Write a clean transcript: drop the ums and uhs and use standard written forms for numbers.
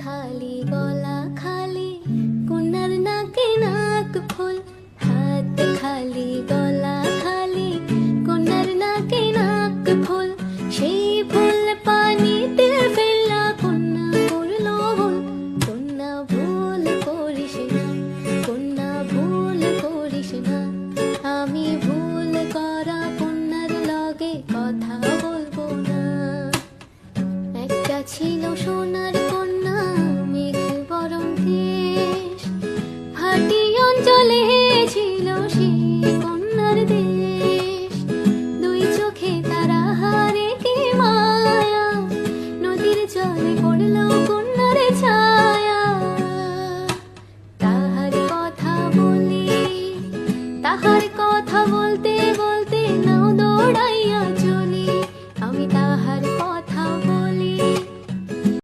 খালি গলা খালি কন্যার নাকে নাক ফুল, হাত খালি গলা খালি কন্যার নাকে নাক ফুল। সেই ফুল পানিতে ফেললা কন্যা করলো ভুল, কন্যা ভুল করিস না, কন্যা ভুল করিস না। আমি ভুল করা কন্যার লগে কথা বলবো না। একটা ছিল সোনার কন্যা মেঘ বরণ দেশ, ভাটি অঞ্চলে ছিল সেই কন্যার দেশ। দুই চোখে তারা হারে কি মায়া, নদীর জলে পড়ল